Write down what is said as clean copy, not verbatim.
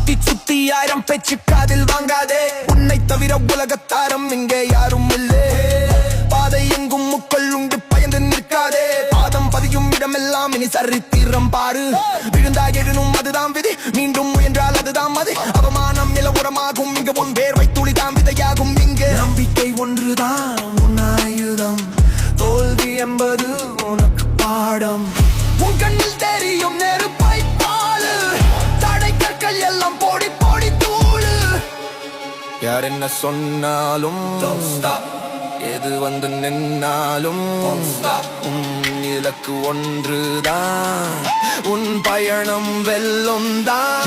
சுத்தி சுத்தி 1000 பேச்சு காதில் வாங்காதே. உன்னை தவிர உலகத்தாரம் இங்கே யாரும் இல்லை. பாதை எங்கும் முக்கள் உண்டு, பயந்து நிற்காதே. பாதம் பதியும் இடமெல்லாம் இனி சரித்திரம் பாரு. விழுந்தாய் எழுனும் அதுதான் விதி, மீண்டும் முயன்றால் அதுதான் மதி. அவமானம் நிலவுரமாகும் இங்கு, உன் வேர்வை துளிதான் விதையாகும் இங்கு. நம்பிக்கை ஒன்றுதான் உன் ஆயுதம், தோல்வி என்பது உனக்கு பாடம். உன் கண்ணில் தெரியும் நெருப்பை பாலு, தடை கற்கள் எல்லாம் போடி போடி தூளு. யார் என்ன சொன்னாலும் எது வந்து நின்னாலும் உன் இலக்கு ஒன்றுதான், உன் பயணம் வெல்லும் தான்.